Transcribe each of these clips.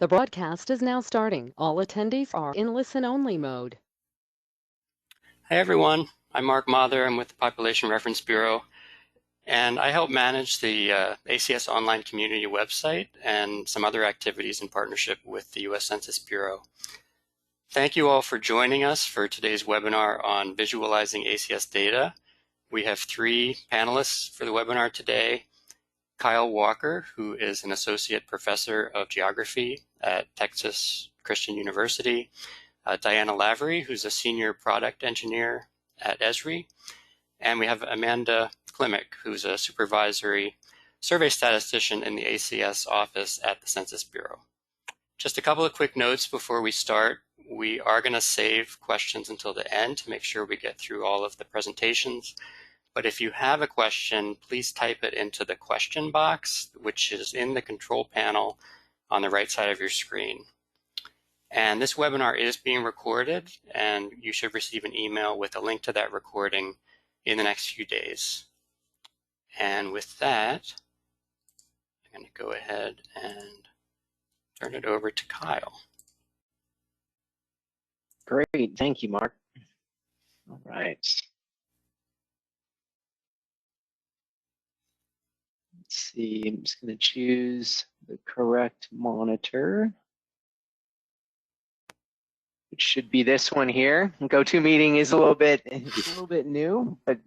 The broadcast is now starting. All attendees are in listen-only mode. Hey everyone, I'm Mark Mather. I'm with the Population Reference Bureau, and I help manage the ACS online community website and some other activities in partnership with the U.S. Census Bureau. Thank you all for joining us for today's webinar on visualizing ACS data. We have three panelists for the webinar today. Kyle Walker, who is an associate professor of geography at Texas Christian University. Diana Lavery, who's a senior product engineer at Esri. And we have Amanda Klimek, who's a supervisory survey statistician in the ACS office at the Census Bureau. Just a couple of quick notes before we start. We are going to save questions until the end to make sure we get through all of the presentations. But if you have a question, please type it into the question box, which is in the control panel on the right side of your screen. And this webinar is being recorded, and you should receive an email with a link to that recording in the next few days. And with that, I'm going to go ahead and turn it over to Kyle. Great, thank you, Mark. All right. Let's see, I'm just going to choose the correct monitor, which should be this one here. GoToMeeting is a little bit new, but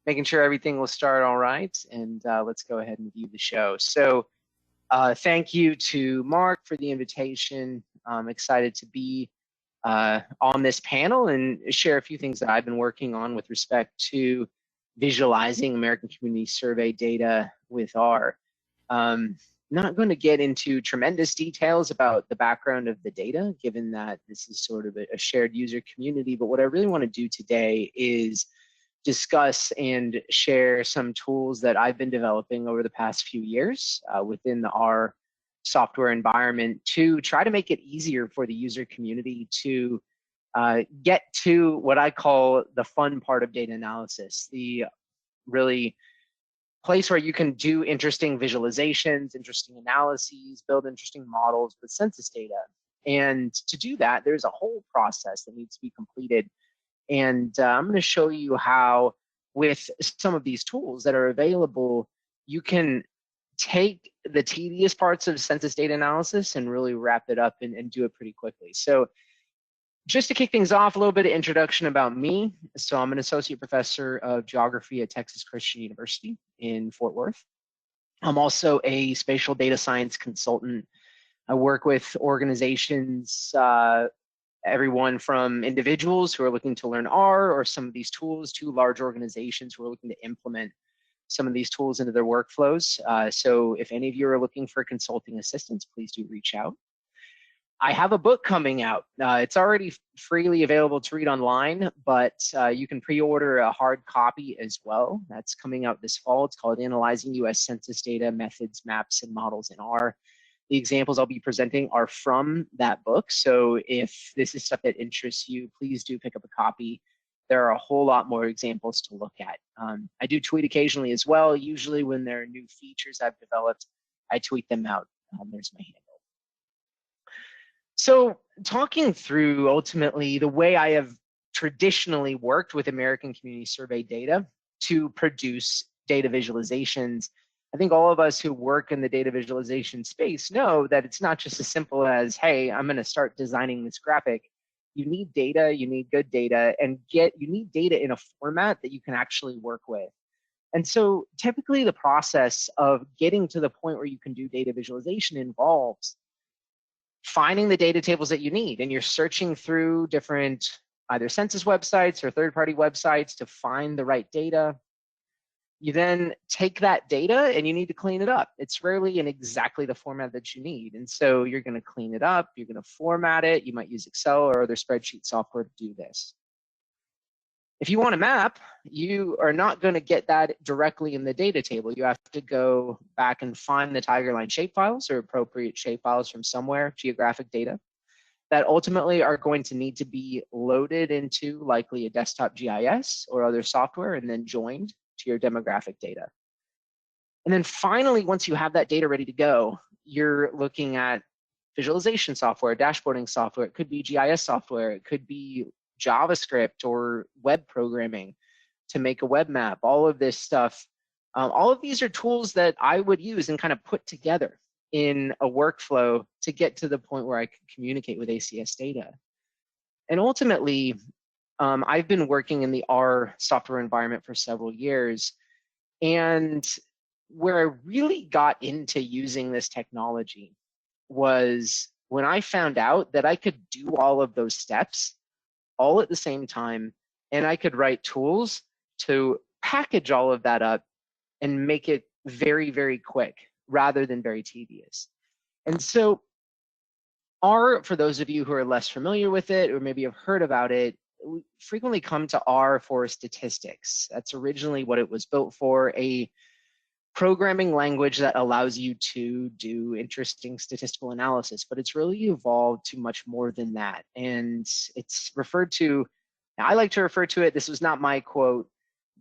making sure everything will start all right. And let's go ahead and view the show. So thank you to Mark for the invitation. I'm excited to be on this panel and share a few things that I've been working on with respect to visualizing American Community Survey data with R. Not going to get into tremendous details about the background of the data, given that this is sort of a shared user community, but what I really want to do today is discuss and share some tools that I've been developing over the past few years within the R software environment to try to make it easier for the user community to get to what I call the fun part of data analysis, the really place where you can do interesting visualizations, interesting analyses, build interesting models with census data. And to do that, there's a whole process that needs to be completed. And I'm going to show you how, with some of these tools that are available, you can take the tedious parts of census data analysis and really wrap it up and do it pretty quickly. So just to kick things off, a little bit of introduction about me. So I'm an associate professor of geography at Texas Christian University in Fort Worth. I'm also a spatial data science consultant. I work with organizations, everyone from individuals who are looking to learn R or some of these tools to large organizations who are looking to implement some of these tools into their workflows. So if any of you are looking for consulting assistance, please do reach out. I have a book coming out. It's already freely available to read online, but you can pre-order a hard copy as well. That's coming out this fall. It's called Analyzing U.S. Census Data, Methods, Maps, and Models in R. The examples I'll be presenting are from that book. So if this is stuff that interests you, please do pick up a copy. There are a whole lot more examples to look at. I do tweet occasionally as well. Usually when there are new features I've developed, I tweet them out. There's my handle. So talking through ultimately the way I have traditionally worked with American Community Survey data to produce data visualizations, I think all of us who work in the data visualization space know that it's not just as simple as, hey, I'm going to start designing this graphic. You need data, you need good data, and you need data in a format that you can actually work with. And so typically the process of getting to the point where you can do data visualization involves finding the data tables that you need, and you're searching through different either census websites or third-party websites to find the right data. You then take that data and you need to clean it up. It's rarely in exactly the format that you need. And so you're going to clean it up, you're going to format it. You might use Excel or other spreadsheet software to do this. If you want a map, you are not going to get that directly in the data table. You have to go back and find the Tigerline shapefiles or appropriate shapefiles from somewhere, geographic data, that ultimately are going to need to be loaded into likely a desktop GIS or other software and then joined to your demographic data. And then finally, once you have that data ready to go, you're looking at visualization software, dashboarding software, it could be GIS software, it could be JavaScript or web programming to make a web map, all of this stuff. All of these are tools that I would use and kind of put together in a workflow to get to the point where I can communicate with ACS data. And ultimately, I've been working in the R software environment for several years. And where I really got into using this technology was when I found out that I could do all of those steps all at the same time, and I could write tools to package all of that up and make it very, very quick rather than very tedious. And so R, for those of you who are less familiar with it or maybe have heard about it, we frequently come to R for statistics. That's originally what it was built for, a programming language that allows you to do interesting statistical analysis, but it's really evolved to much more than that. And it's referred to, I like to refer to it, this was not my quote,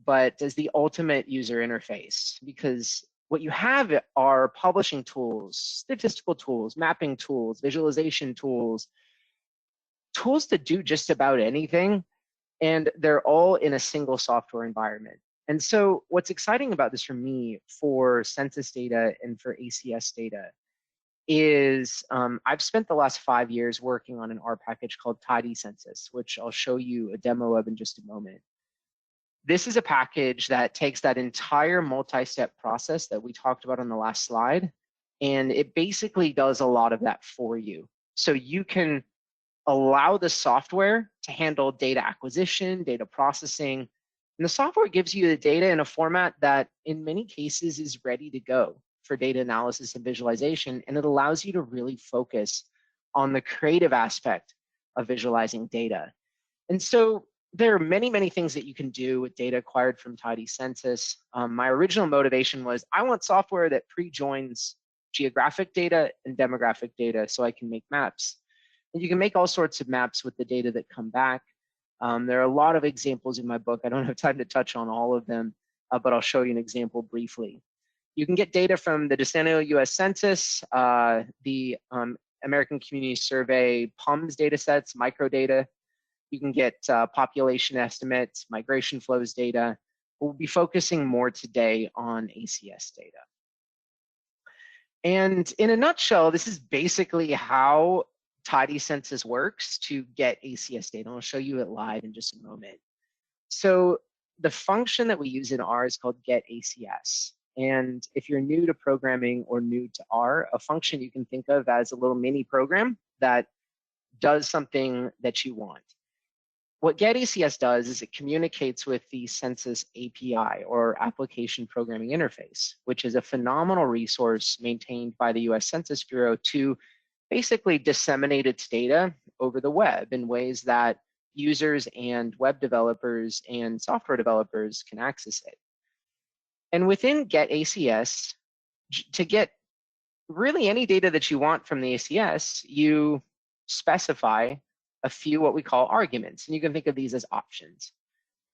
but as the ultimate user interface, because what you have are publishing tools, statistical tools, mapping tools, visualization tools, tools to do just about anything, and they're all in a single software environment. And so what's exciting about this for me, for census data and for ACS data, is I've spent the last 5 years working on an R package called Tidy Census, which I'll show you a demo of in just a moment. This is a package that takes that entire multi-step process that we talked about on the last slide, and it basically does a lot of that for you. So you can allow the software to handle data acquisition, data processing, and the software gives you the data in a format that in many cases is ready to go for data analysis and visualization, and it allows you to really focus on the creative aspect of visualizing data. And so there are many, many things that you can do with data acquired from Tidy Census. My original motivation was I want software that pre-joins geographic data and demographic data so I can make maps. And you can make all sorts of maps with the data that come back. There are a lot of examples in my book. I don't have time to touch on all of them, but I'll show you an example briefly. You can get data from the Decennial US Census, the American Community Survey, PUMS data sets, microdata. You can get population estimates, migration flows data. We'll be focusing more today on ACS data. And in a nutshell, this is basically how Tidy Census works to get ACS data. I'll show you it live in just a moment. So the function that we use in R is called get ACS. And if you're new to programming or new to R, a function you can think of as a little mini program that does something that you want. What get ACS does is it communicates with the Census API, or Application Programming Interface, which is a phenomenal resource maintained by the US Census Bureau to basically disseminate its data over the web in ways that users and web developers and software developers can access it. And within get ACS, to get really any data that you want from the ACS, you specify a few what we call arguments, and you can think of these as options.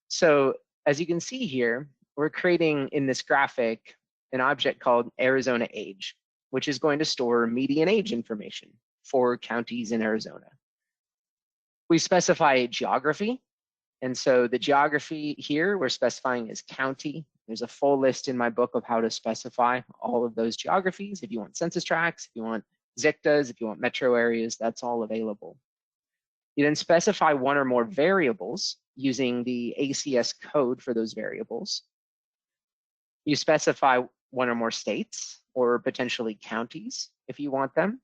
So as you can see here, we're creating in this graphic an object called Arizona Age, which is going to store median age information for counties in Arizona. We specify geography, and so the geography here we're specifying is county. There's a full list in my book of how to specify all of those geographies. If you want census tracts, if you want ZICTAs, if you want metro areas, that's all available. You then specify one or more variables using the ACS code for those variables. You specify one or more states or potentially counties if you want them.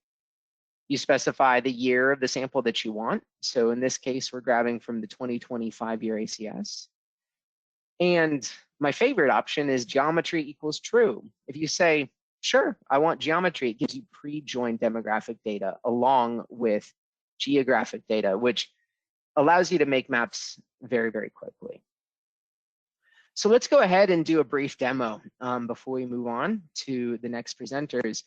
You specify the year of the sample that you want. So in this case, we're grabbing from the 2025 year ACS. And my favorite option is geometry equals true. If you say, sure, I want geometry, it gives you pre-joined demographic data along with geographic data, which allows you to make maps very, very quickly. So let's go ahead and do a brief demo before we move on to the next presenters.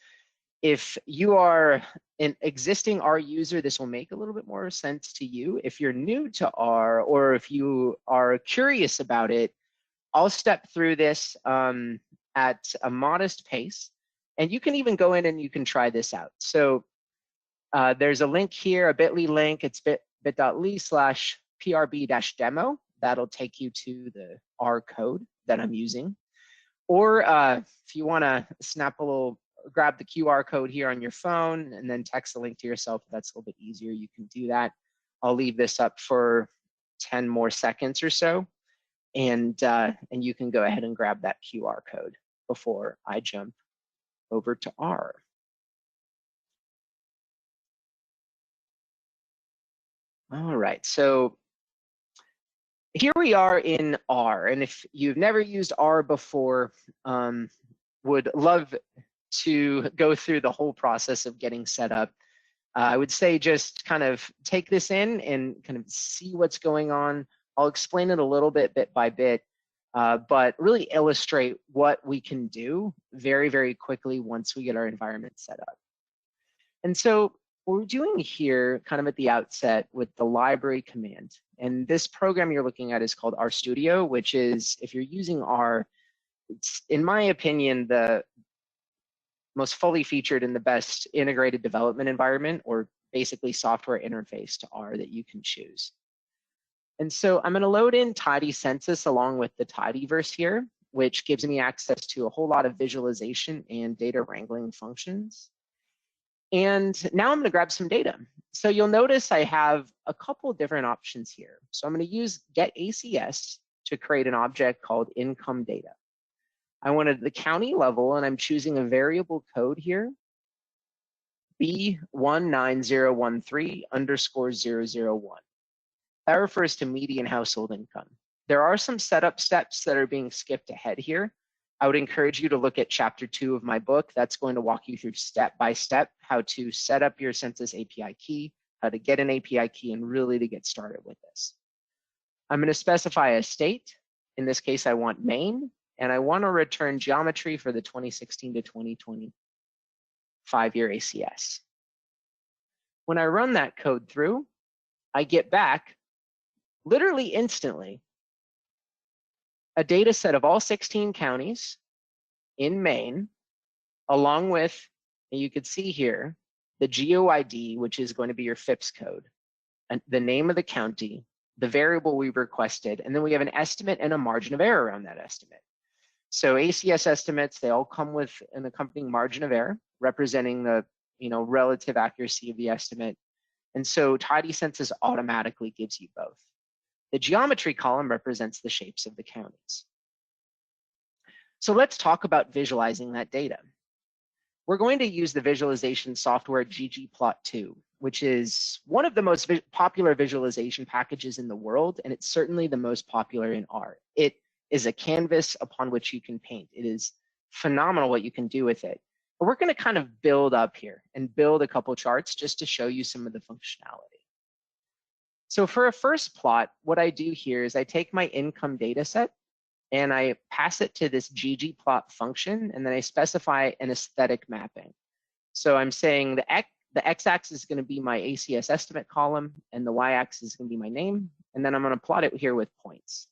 If you are an existing R user, this will make a little bit more sense to you. If you're new to R, or if you are curious about it, I'll step through this at a modest pace, and you can even go in and you can try this out. So There's a link here, a bit.ly link. It's bit.ly/prb-demo. That'll take you to the R code that I'm using. Or if you want to grab the QR code here on your phone and then text the link to yourself, if that's a little bit easier, you can do that. I'll leave this up for 10 more seconds or so, and you can go ahead and grab that QR code before I jump over to R. All right, so here we are in R, and if you've never used R before, would love to go through the whole process of getting set up. I would say just kind of take this in and kind of see what's going on. I'll explain it a little bit by bit, but really illustrate what we can do very, very quickly once we get our environment set up. And so what we're doing here kind of at the outset with the library command, and this program you're looking at is called RStudio, which is, if you're using R, it's, in my opinion, the most fully featured and the best integrated development environment, or basically software interface to R that you can choose. And so I'm going to load in Tidy Census along with the Tidyverse here, which gives me access to a whole lot of visualization and data wrangling functions. And now I'm going to grab some data. So you'll notice I have a couple different options here. So I'm going to use get ACS to create an object called income data. I wanted the county level, and I'm choosing a variable code here, B19013_001. That refers to median household income. There are some setup steps that are being skipped ahead here. I would encourage you to look at chapter 2 of my book. That's going to walk you through step by step how to set up your census API key, how to get an API key, and really to get started with this. I'm going to specify a state. In this case, I want Maine, and I want to return geometry for the 2016 to 2020 5-year ACS. When I run that code through, I get back literally instantly a data set of all 16 counties in Maine, along with, and you can see here, the GeoID, which is going to be your FIPS code, and the name of the county, the variable we requested, and then we have an estimate and a margin of error around that estimate. So ACS estimates, they all come with an accompanying margin of error representing the relative accuracy of the estimate. And so Tidy Census automatically gives you both. The geometry column represents the shapes of the counties. So let's talk about visualizing that data. We're going to use the visualization software ggplot2, which is one of the most popular visualization packages in the world, and it's certainly the most popular in R. It is a canvas upon which you can paint. It is phenomenal what you can do with it. But we're going to kind of build up here and build a couple charts just to show you some of the functionality. So for a first plot, what I do here is I take my income data set and I pass it to this ggplot function, and then I specify an aesthetic mapping. So I'm saying the x-axis is going to be my ACS estimate column, and the y-axis is going to be my name, and then I'm going to plot it here with points.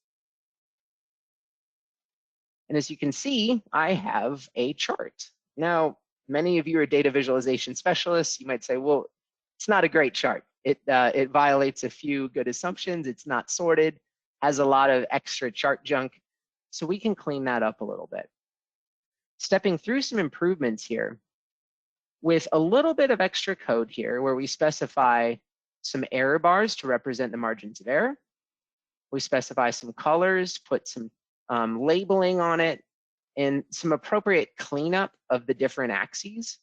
And as you can see, I have a chart. Now, many of you are data visualization specialists. You might say, well, it's not a great chart. It violates a few good assumptions. It's not sorted, has a lot of extra chart junk. So we can clean that up a little bit. Stepping through some improvements here with a little bit of extra code here where we specify some error bars to represent the margins of error. We specify some colors, put some labeling on it, and some appropriate cleanup of the different axes.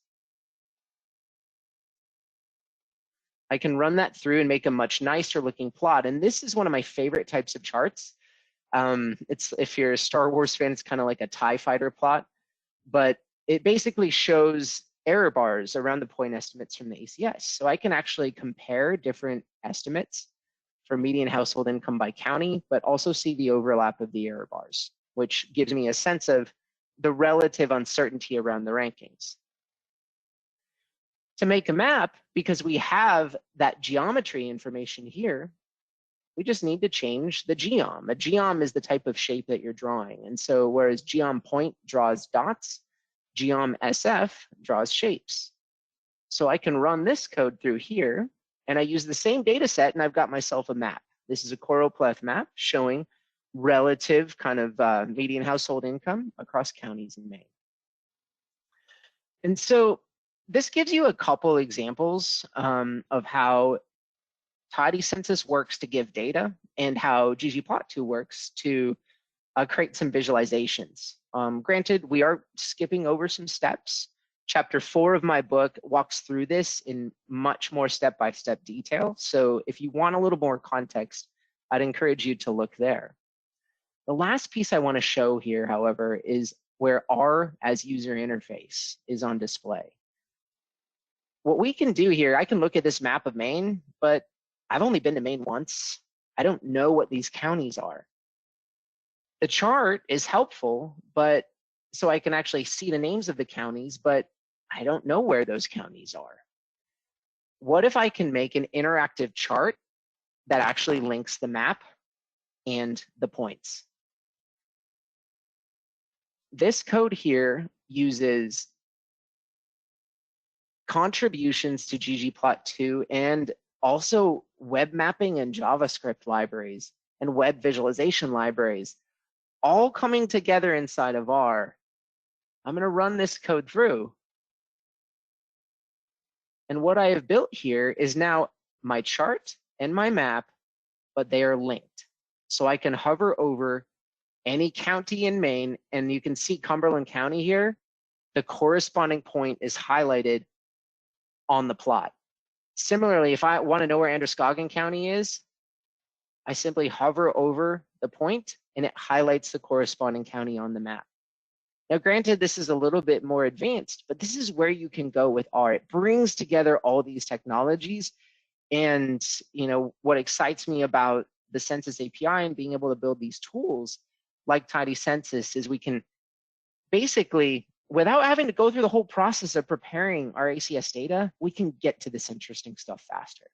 I can run that through and make a much nicer looking plot. And this is one of my favorite types of charts. If you're a Star Wars fan, it's kind of like a TIE fighter plot, but it basically shows error bars around the point estimates from the ACS. So I can actually compare different estimates for median household income by county, but also see the overlap of the error bars, which gives me a sense of the relative uncertainty around the rankings. To make a map, because we have that geometry information here, we just need to change the geom. A geom is the type of shape that you're drawing. And so whereas geom point draws dots, geom SF draws shapes. So I can run this code through here, and I use the same data set, and I've got myself a map. This is a choropleth map showing relative kind of median household income across counties in Maine. And so this gives you a couple examples of how Tidy Census works to give data and how ggplot2 works to create some visualizations. Granted, we are skipping over some steps. Chapter 4 of my book walks through this in much more step-by-step detail. So if you want a little more context, I'd encourage you to look there. The last piece I want to show here, however, is where R as user interface is on display. What we can do here, I can look at this map of Maine, but I've only been to Maine once. I don't know what these counties are. The chart is helpful, but so I can actually see the names of the counties, but I don't know where those counties are. What if I can make an interactive chart that actually links the map and the points? This code here uses contributions to ggplot2 and also web mapping and JavaScript libraries and web visualization libraries all coming together inside of R. I'm going to run this code through. And what I have built here is now my chart and my map, but they are linked. So I can hover over any county in Maine, and you can see Cumberland County here. The corresponding point is highlighted on the plot. Similarly, if I want to know where Androscoggin County is, I simply hover over the point and it highlights the corresponding county on the map. Now, granted, this is a little bit more advanced, but this is where you can go with R. It brings together all these technologies. And what excites me about the Census API and being able to build these tools like Tidy Census is we can basically, without having to go through the whole process of preparing our ACS data, we can get to this interesting stuff faster.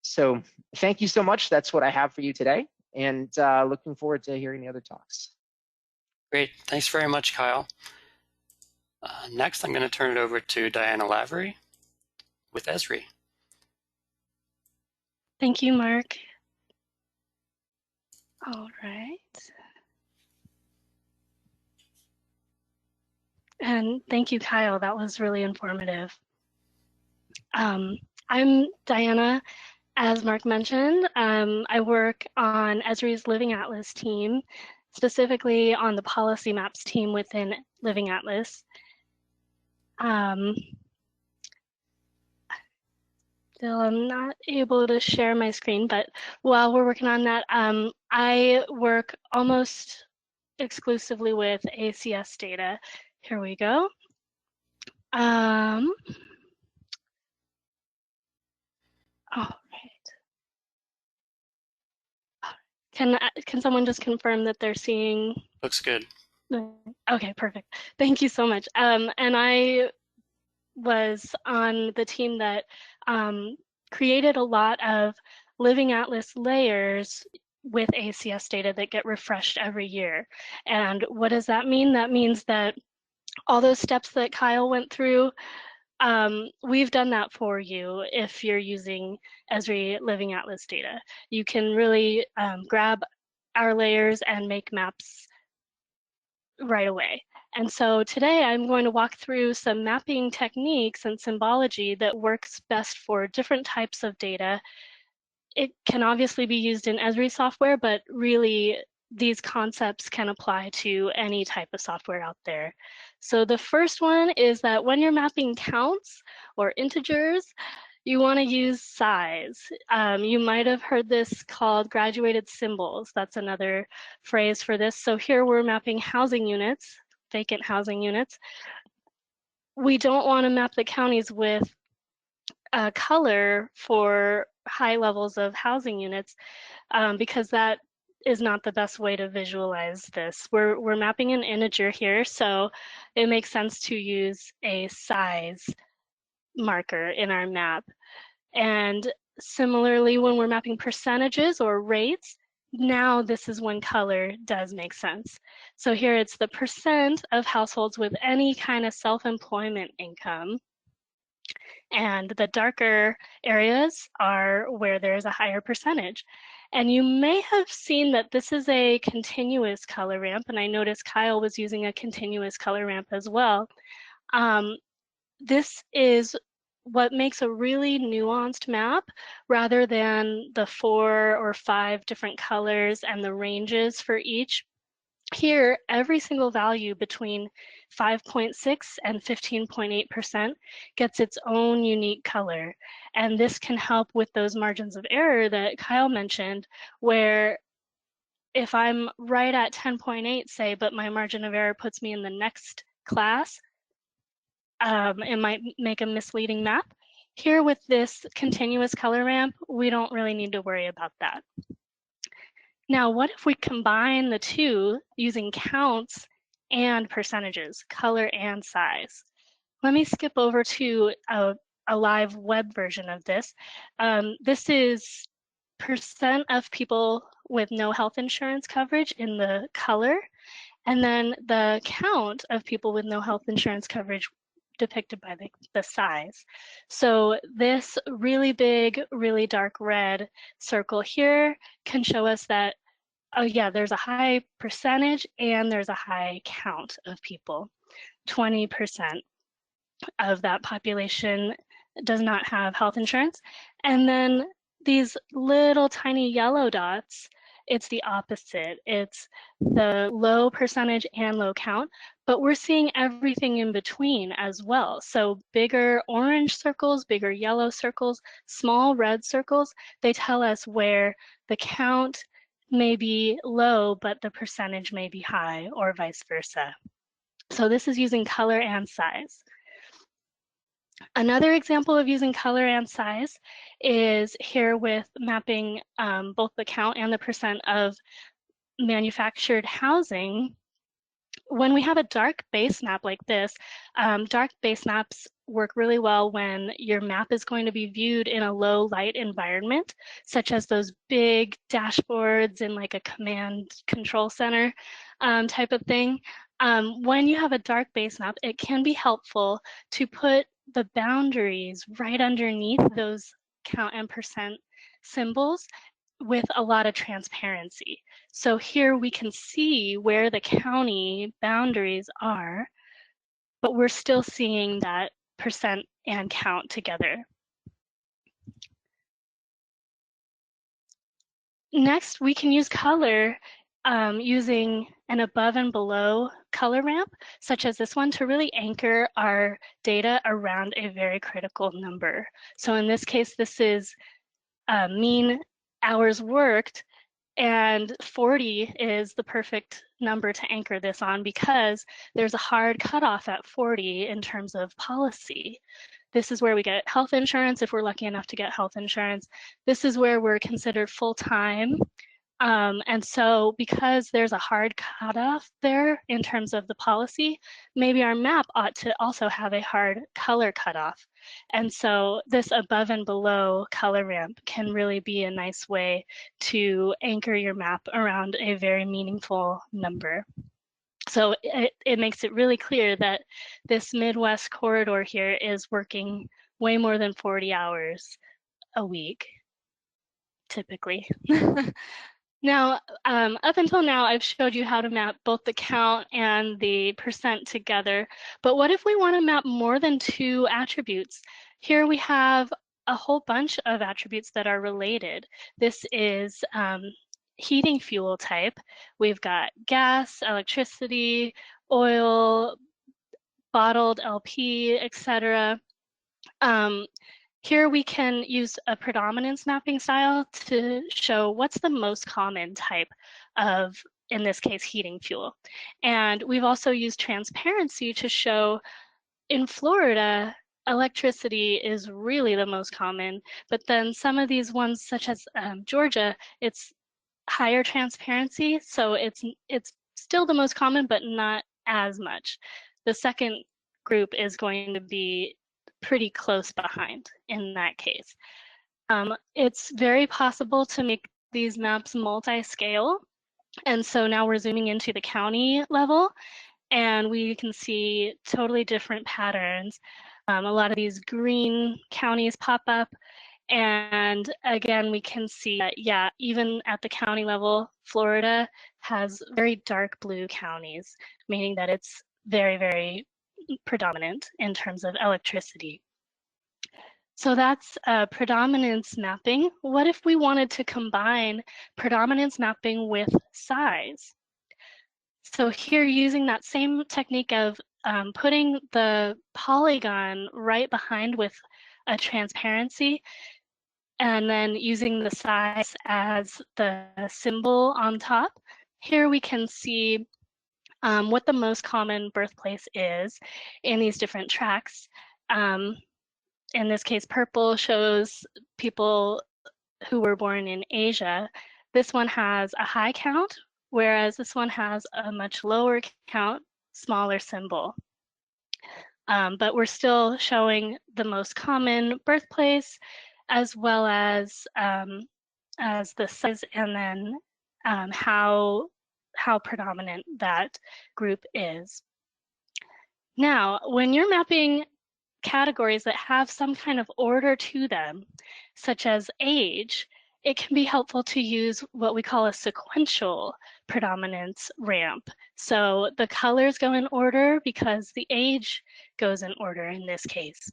So thank you so much. That's what I have for you today. And looking forward to hearing the other talks. Great. Thanks very much, Kyle. Next, I'm going to turn it over to Diana Lavery with Esri. Thank you, Mark. All right. And thank you, Kyle. That was really informative. I'm Diana. As Mark mentioned, I work on Esri's Living Atlas team, specifically on the policy maps team within Living Atlas. Still, I'm not able to share my screen, but while we're working on that, I work almost exclusively with ACS data. Here we go. All right. Can someone just confirm that they're seeing? Looks good. Okay, perfect. Thank you so much. And I was on the team that created a lot of Living Atlas layers with ACS data that get refreshed every year. And what does that mean? That means that all those steps that Kyle went through, we've done that for you if you're using Esri Living Atlas data. You can really grab our layers and make maps right away. And so today I'm going to walk through some mapping techniques and symbology that works best for different types of data. It can obviously be used in Esri software, but really these concepts can apply to any type of software out there. So the first one is that when you're mapping counts or integers, you want to use size. You might have heard this called graduated symbols. That's another phrase for this. So here we're mapping housing units, vacant housing units. We don't want to map the counties with color for high levels of housing units because that is not the best way to visualize this. We're mapping an integer here, so it makes sense to use a size marker in our map. And similarly, when we're mapping percentages or rates, now this is when color does make sense. So here it's the percent of households with any kind of self-employment income And the darker areas are where there's a higher percentage. And you may have seen that this is a continuous color ramp, and I noticed Kyle was using a continuous color ramp as well. This is what makes a really nuanced map rather than the 4 or 5 different colors and the ranges for each. Here, every single value between 5.6 and 15.8% gets its own unique color. And this can help with those margins of error that Kyle mentioned, where if I'm right at 10.8, say, but my margin of error puts me in the next class, it might make a misleading map. Here with this continuous color ramp, we don't really need to worry about that. Now, what if we combine the two using counts and percentages, color and size? Let me skip over to a live web version of this. This is percent of people with no health insurance coverage in the color, and then the count of people with no health insurance coverage depicted by the size. So this really big, really dark red circle here can show us that, oh yeah, there's a high percentage and there's a high count of people. 20% of that population does not have health insurance. And then these little tiny yellow dots, it's the opposite. It's the low percentage and low count, but we're seeing everything in between as well. So bigger orange circles, bigger yellow circles, small red circles, they tell us where the count may be low, but the percentage may be high, or vice versa. So this is using color and size. Another example of using color and size is here with mapping both the count and the percent of manufactured housing. When we have a dark base map like this, dark base maps work really well when your map is going to be viewed in a low light environment, such as those big dashboards in like a command control center type of thing. When you have a dark base map, it can be helpful to put the boundaries right underneath those count and percent symbols with a lot of transparency. So here we can see where the county boundaries are, but we're still seeing that percent and count together. Next, we can use color using an above and below color ramp, such as this one, to really anchor our data around a very critical number. So in this case, this is mean hours worked, and 40 is the perfect number to anchor this on because there's a hard cutoff at 40 in terms of policy. This is where we get health insurance if we're lucky enough to get health insurance. This is where we're considered full-time. And so because there's a hard cutoff there in terms of the policy, maybe our map ought to also have a hard color cutoff. And so this above and below color ramp can really be a nice way to anchor your map around a very meaningful number. So it makes it really clear that this Midwest corridor here is working way more than 40 hours a week, typically. Now, up until now, I've showed you how to map both the count and the percent together, but what if we want to map more than 2 attributes? Here we have a whole bunch of attributes that are related. This is heating fuel type. We've got gas, electricity, oil, bottled LP, etc. Here we can use a predominance mapping style to show what's the most common type of, in this case, heating fuel. And we've also used transparency to show in Florida, electricity is really the most common, but then some of these ones, such as Georgia, it's higher transparency, so it's still the most common, but not as much. The second group is going to be pretty close behind in that case. It's very possible to make these maps multi-scale, and so now we're zooming into the county level, and we can see totally different patterns. A lot of these green counties pop up. And again, we can see that, yeah, even at the county level, Florida has very dark blue counties, meaning that it's very, very predominant in terms of electricity. So that's predominance mapping. What if we wanted to combine predominance mapping with size? So here, using that same technique of putting the polygon right behind with a transparency, and then using the size as the symbol on top, here we can see what the most common birthplace is in these different tracks. In this case, purple shows people who were born in Asia. This one has a high count, whereas this one has a much lower count, smaller symbol. But we're still showing the most common birthplace, as well as the size, and then how predominant that group is. Now, when you're mapping categories that have some kind of order to them, such as age, it can be helpful to use what we call a sequential predominance ramp. So the colors go in order because the age goes in order in this case.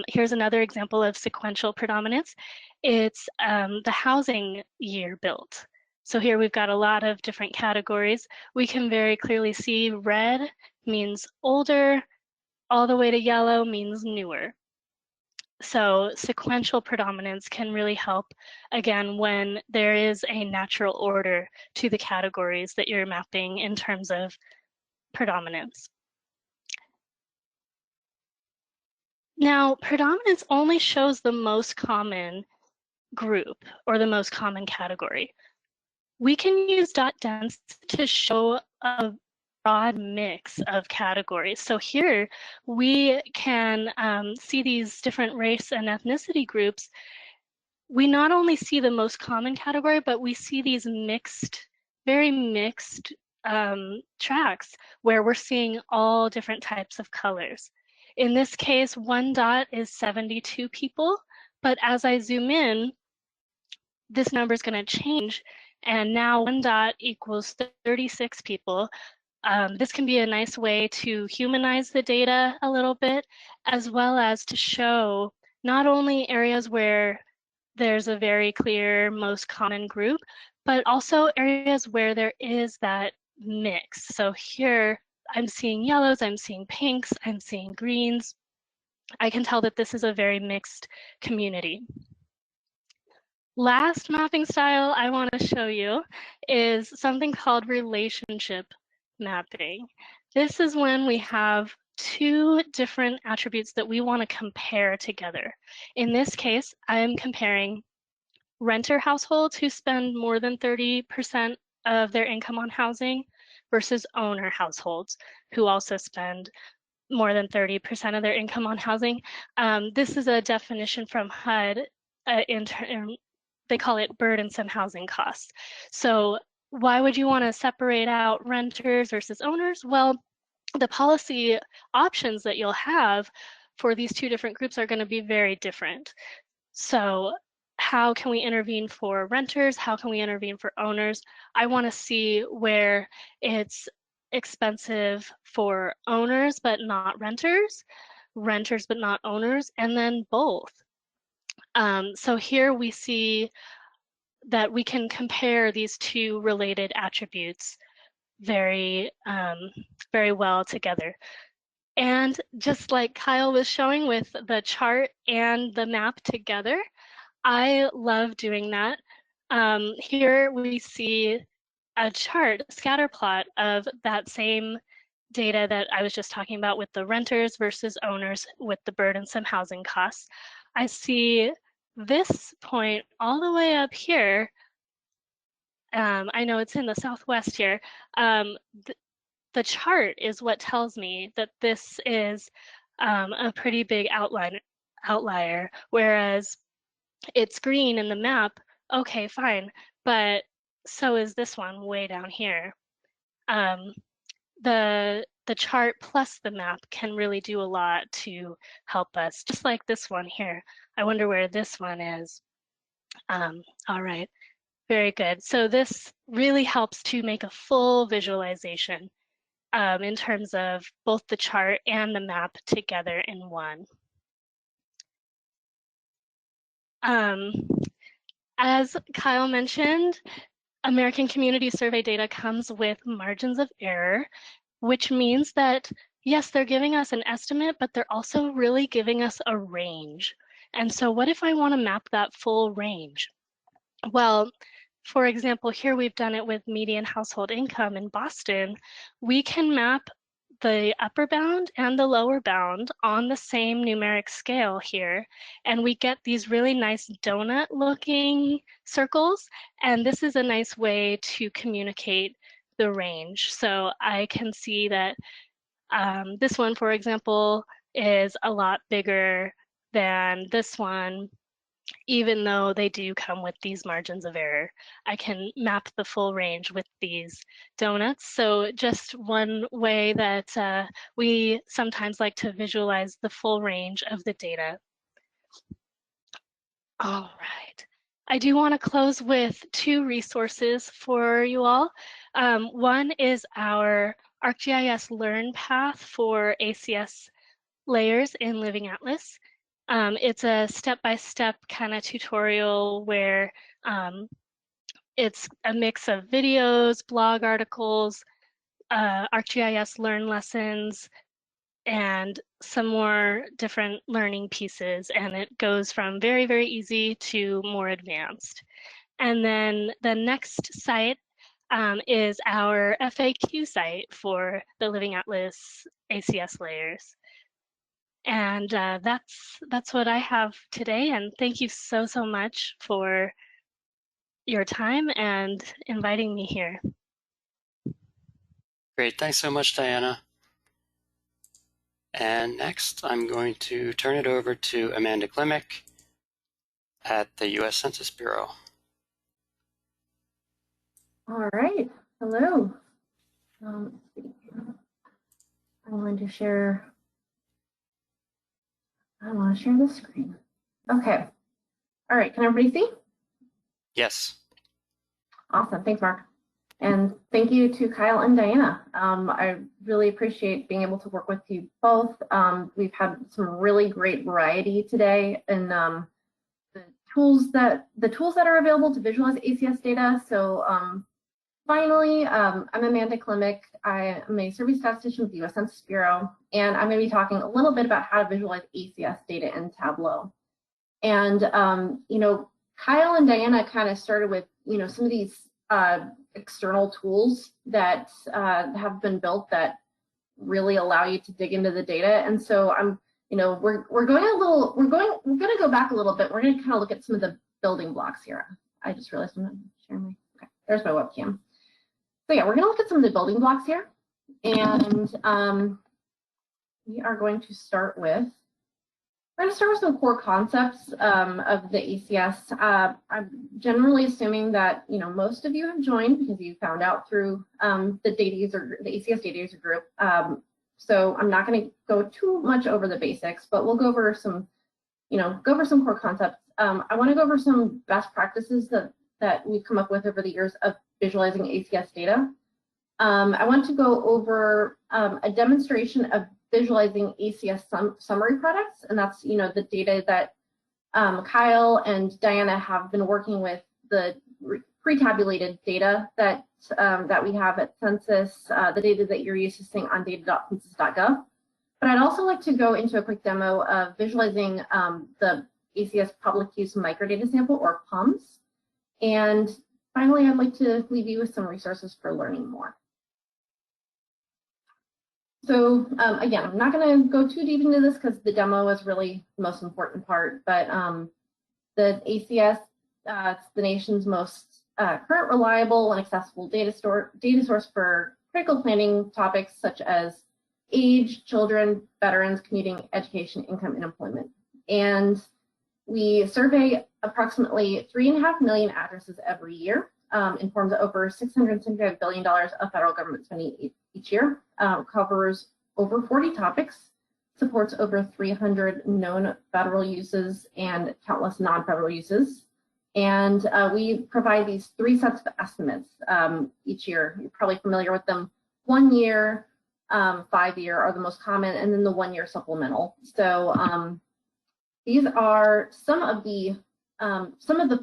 Here's another example of sequential predominance. It's the housing year built. So here we've got a lot of different categories. We can very clearly see red means older, all the way to yellow means newer. So sequential predominance can really help, again, when there is a natural order to the categories that you're mapping in terms of predominance. Now, predominance only shows the most common group or the most common category. We can use dot dense to show a broad mix of categories. So here we can see these different race and ethnicity groups. We not only see the most common category, but we see these mixed, very mixed tracks where we're seeing all different types of colors. In this case, one dot is 72 people, but as I zoom in, this number is going to change, and now one dot equals 36 people. This can be a nice way to humanize the data a little bit, as well as to show not only areas where there's a very clear most common group, but also areas where there is that mix. So here I'm seeing yellows, I'm seeing pinks, I'm seeing greens. I can tell that this is a very mixed community. Last mapping style I want to show you is something called relationship mapping. This is when we have two different attributes that we want to compare together. In this case, I am comparing renter households who spend more than 30% of their income on housing versus owner households who also spend more than 30% of their income on housing. This is a definition from HUD. They call it burdensome housing costs. So why would you want to separate out renters versus owners? Well, the policy options that you'll have for these two different groups are going to be very different. So how can we intervene for renters? How can we intervene for owners? I want to see where it's expensive for owners but not renters, renters but not owners, and then both. So here we see that we can compare these two related attributes very, very well together. And just like Kyle was showing with the chart and the map together, I love doing that. Here we see a chart, a scatter plot of that same data that I was just talking about with the renters versus owners with the burdensome housing costs. I see this point all the way up here. I know it's in the Southwest here. The chart is what tells me that this is a pretty big outlier, whereas it's green in the map. Okay, fine, but so is this one way down here. The the chart plus the map can really do a lot to help us, just like this one here. I wonder where this one is. All right, very good. So this really helps to make a full visualization in terms of both the chart and the map together in one. As Kyle mentioned, American Community Survey data comes with margins of error, which means that, yes, they're giving us an estimate, but they're also really giving us a range. And so what if I want to map that full range? Well, for example, here we've done it with median household income in Boston. We can map the upper bound and the lower bound on the same numeric scale here, and we get these really nice donut looking circles, and this is a nice way to communicate the range. So I can see that this one, for example, is a lot bigger than this one, even though they do come with these margins of error. I can map the full range with these donuts. So just one way that we sometimes like to visualize the full range of the data. All right. I do want to close with two resources for you all. One is our ArcGIS Learn path for ACS layers in Living Atlas. It's a step-by-step kind of tutorial where it's a mix of videos, blog articles, ArcGIS Learn lessons, and some more different learning pieces. And it goes from very, very easy to more advanced. And then the next site is our FAQ site for the Living Atlas ACS layers. And that's what I have today. And thank you so, so much for your time and inviting me here. Great, thanks so much, Diana. And next, I'm going to turn it over to Amanda Klimek at the U.S. Census Bureau. All right, hello. Let's see. I'm going to share. I want to share the screen. Okay. All right, can everybody see? Yes. Awesome, thanks, Mark. And thank you to Kyle and Diana. I really appreciate being able to work with you both. We've had some really great variety today in the tools that are available to visualize ACS data. So finally, I'm Amanda Klimek. I am a survey statistician with the U.S. Census Bureau, and I'm going to be talking a little bit about how to visualize ACS data in Tableau. And you know, Kyle and Diana kind of started with some of these external tools that have been built that really allow you to dig into the data. And so we're going to go back a little bit. We're going to kind of look at some of the building blocks here. I just realized I'm not sharing my, okay, there's my webcam. So yeah, we're going to look at some of the building blocks here. And we are going to start with, some core concepts of the ACS. I'm generally assuming that most of you have joined because you found out through the data user, the ACS data user group. So I'm not going to go too much over the basics, but we'll go over some, some core concepts. I want to go over some best practices that we've come up with over the years of visualizing ACS data. I want to go over a demonstration of visualizing ACS summary products, and that's the data that Kyle and Diana have been working with, the pre-tabulated data that we have at Census, the data that you're used to seeing on data.census.gov. But I'd also like to go into a quick demo of visualizing the ACS public use microdata sample, or PUMS. And finally, I'd like to leave you with some resources for learning more. So again, I'm not going to go too deep into this because the demo is really the most important part, but the ACS, it's the nation's most current, reliable, and accessible data source for critical planning topics such as age, children, veterans, commuting, education, income, and employment. And we survey approximately 3.5 million addresses every year, informs over $675 billion of federal government spending each year, covers over 40 topics, supports over 300 known federal uses and countless non-federal uses. And we provide these 3 sets of estimates each year. You're probably familiar with them. 1 year, 5 year are the most common, and then the 1 year supplemental. So these are some of the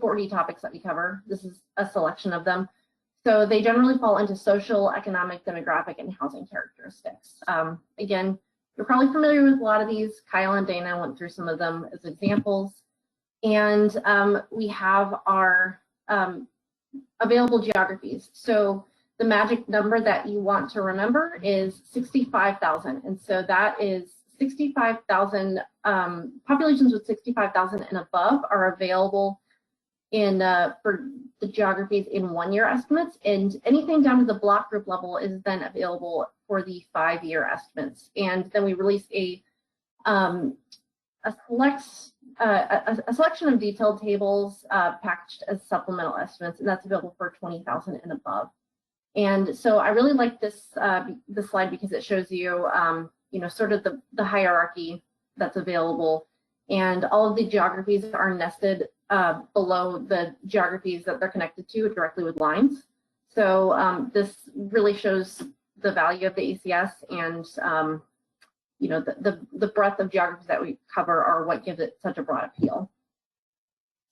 40 topics that we cover. This is a selection of them. So they generally fall into social, economic, demographic, and housing characteristics. Again, you're probably familiar with a lot of these. Kyle and Dana went through some of them as examples. And we have our available geographies. So the magic number that you want to remember is 65,000. And so that is 65,000, populations with 65,000 and above are available in for the geographies in 1 year estimates, and anything down to the block group level is then available for the 5 year estimates. And then we release a selection of detailed tables packaged as supplemental estimates, and that's available for 20,000 and above. And so I really like this this slide because it shows you, you know, sort of the hierarchy that's available, and all of the geographies are nested below the geographies that they're connected to directly with lines. So this really shows the value of the ACS, and you know, the breadth of geographies that we cover are what gives it such a broad appeal.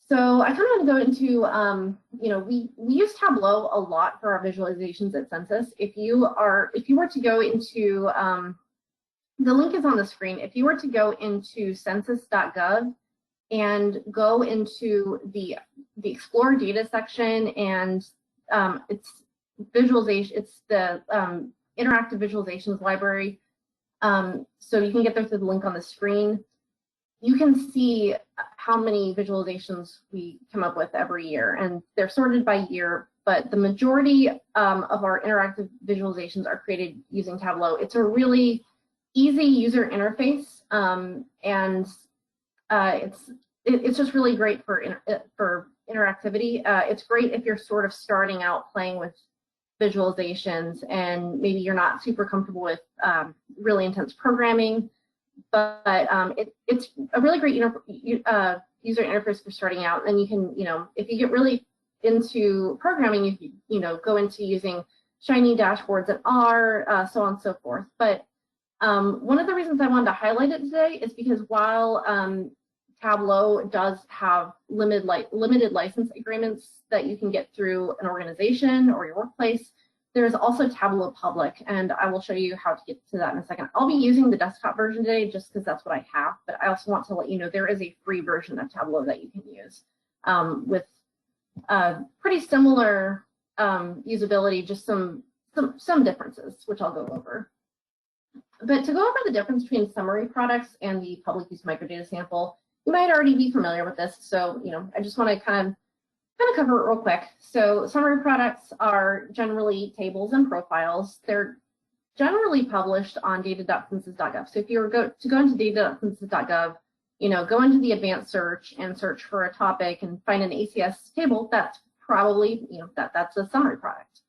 So I kind of want to go into, you know, we use Tableau a lot for our visualizations at Census. If you were to go into, the link is on the screen. If you were to go into census.gov and go into the Explore Data section, and it's visualization, it's the interactive visualizations library. So you can get there through the link on the screen. You can see how many visualizations we come up with every year, and they're sorted by year, but the majority of our interactive visualizations are created using Tableau. It's a really easy user interface, and it's just really great for interactivity. It's great if you're sort of starting out playing with visualizations and maybe you're not super comfortable with really intense programming, but it's a really great user interface for starting out. And you can, you know, if you get really into programming, you know, go into using shiny dashboards and R, so on and so forth. But one of the reasons I wanted to highlight it today is because while Tableau does have limited license agreements that you can get through an organization or your workplace, there is also Tableau Public, and I will show you how to get to that in a second. I'll be using the desktop version today just because that's what I have, but I also want to let you know there is a free version of Tableau that you can use with pretty similar usability, just some differences, which I'll go over. But to go over the difference between summary products and the public use microdata sample, you might already be familiar with this, so you know, I just want to kind of cover it real quick. So summary products are generally tables and profiles. They're generally published on data.census.gov. So if you were to go into data.census.gov, you know, go into the advanced search and search for a topic and find an ACS table, that's probably, you know, that's a summary product.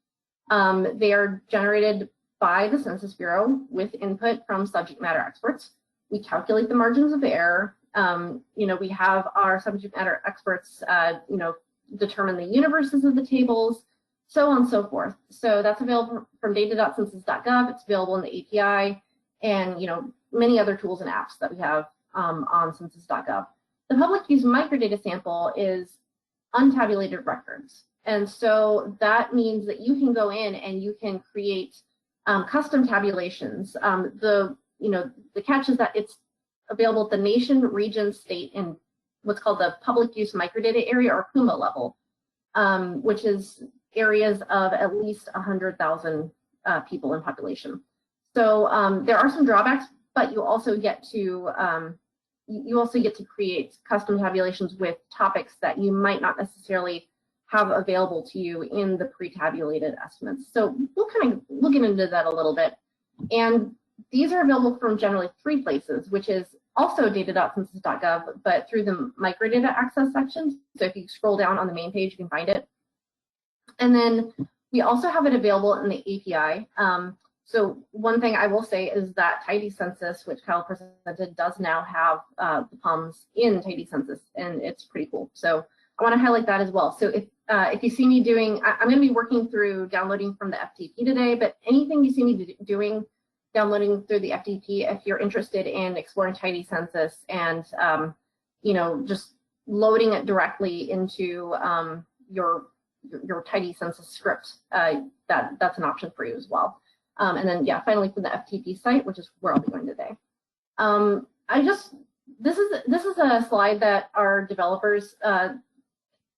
They are generated by the Census Bureau with input from subject matter experts. We calculate the margins of error. You know, we have our subject matter experts, you know, determine the universes of the tables, so on and so forth. So that's available from data.census.gov. It's available in the API, and you know, many other tools and apps that we have on census.gov. The public use microdata sample is untabulated records, and so that means that you can go in and you can create custom tabulations. The catch is that it's available at the nation, region, state, and what's called the public use microdata area, or PUMA level, which is areas of at least 100,000 people in population. So there are some drawbacks, but you also get to create custom tabulations with topics that you might not necessarily have available to you in the pre-tabulated estimates. So we'll get into that a little bit. And these are available from generally 3 places, which is also data.census.gov, but through the microdata access section. So if you scroll down on the main page, you can find it. And then we also have it available in the API. So one thing I will say is that Tidy Census, which Kyle presented, does now have the POMs in Tidy Census, and it's pretty cool. So I want to highlight that as well. So if you see me doing, I'm going to be working through downloading from the FTP today, but anything you see me doing, downloading through the FTP, if you're interested in exploring Tidy Census and you know, just loading it directly into your Tidy Census script, that's an option for you as well. And then, yeah, finally from the FTP site, which is where I'll be going today. This is a slide that our developers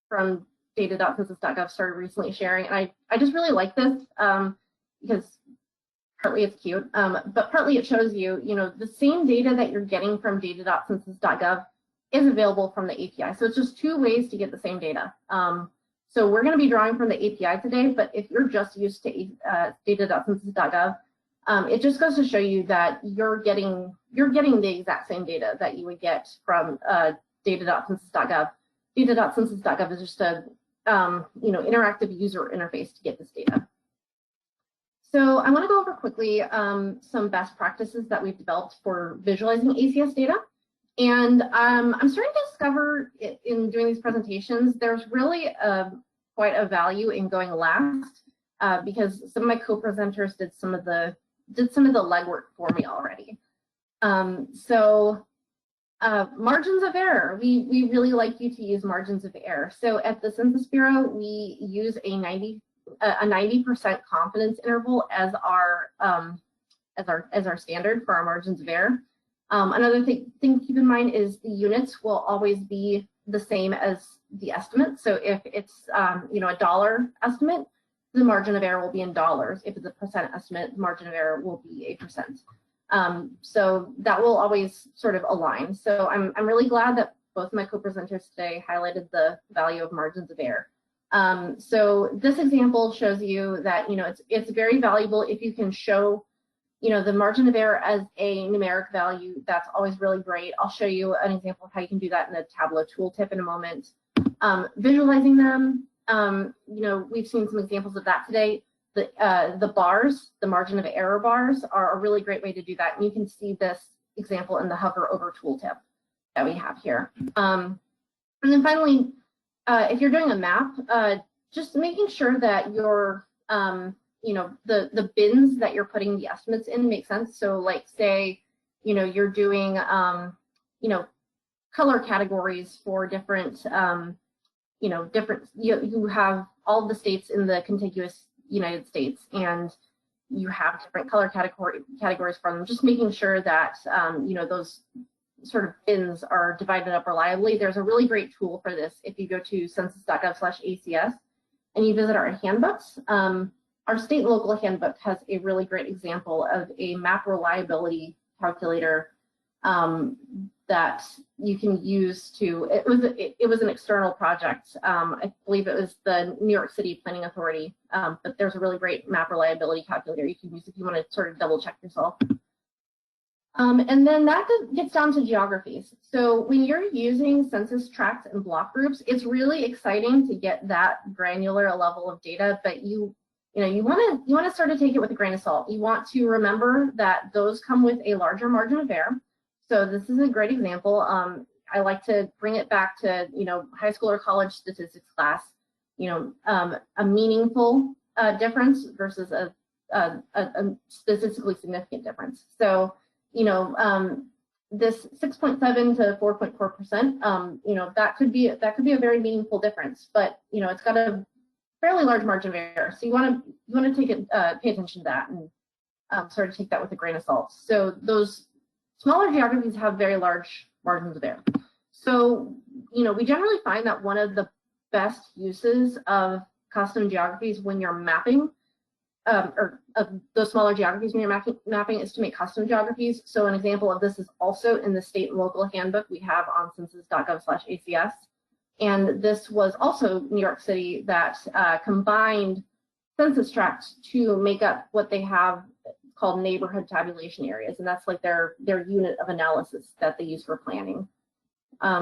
from data.census.gov started recently sharing, and I just really like this because partly it's cute, but partly it shows you, you know, the same data that you're getting from data.census.gov is available from the API. So it's just two ways to get the same data. So we're going to be drawing from the API today, but if you're just used to data.census.gov, it just goes to show you that you're getting the exact same data that you would get from data.census.gov. Data.census.gov is just a you know, interactive user interface to get this data. So I want to go over quickly some best practices that we've developed for visualizing ACS data. And I'm starting to discover in doing these presentations, there's really quite a value in going last because some of my co-presenters did some of the legwork for me already. Margins of error, we really like you to use margins of error. So at the Census Bureau, we use a 90% confidence interval as our standard for our margins of error. Another thing to keep in mind is the units will always be the same as the estimate. So if it's you know, a dollar estimate, the margin of error will be in dollars. If it's a percent estimate, the margin of error will be 8%. So that will always sort of align. So I'm really glad that both my co-presenters today highlighted the value of margins of error. So this example shows you that, you know, it's very valuable if you can show, you know, the margin of error as a numeric value. That's always really great. I'll show you an example of how you can do that in the Tableau tooltip in a moment. Visualizing them, you know, we've seen some examples of that today. The bars, the margin of error bars, are a really great way to do that. And you can see this example in the hover over tooltip that we have here. And then finally, if you're doing a map, just making sure that your you know, the bins that you're putting the estimates in make sense. So like say, you know, you're doing, you know, color categories for different, you know, you have all the states in the contiguous United States and you have different color categories for them. Just making sure that, you know, those sort of bins are divided up reliably. There's a really great tool for this. If you go to census.gov/ACS and you visit our handbooks, our state and local handbook has a really great example of a map reliability calculator that you can use to, it was an external project. I believe it was the New York City Planning Authority, but there's a really great map reliability calculator you can use if you want to sort of double check yourself. And then that gets down to geographies. So when you're using census tracts and block groups, it's really exciting to get that granular level of data, but you want to sort of take it with a grain of salt. You want to remember that those come with a larger margin of error. So this is a great example. I like to bring it back to, you know, high school or college statistics class. You know, a meaningful difference versus a statistically significant difference. So, you know, this 6.7 to 4.4%, you know, that could be a very meaningful difference, but you know, it's got a fairly large margin of error. So you want to take it, pay attention to that and sort of take that with a grain of salt. So those smaller geographies have very large margins of error. So, you know, we generally find that one of the best uses of custom geographies when you're mapping, or of those smaller geographies when you're mapping is to make custom geographies. So an example of this is also in the state and local handbook we have on census.gov/ACS. And this was also New York City that combined census tracts to make up what they have called neighborhood tabulation areas. And that's like their unit of analysis that they use for planning.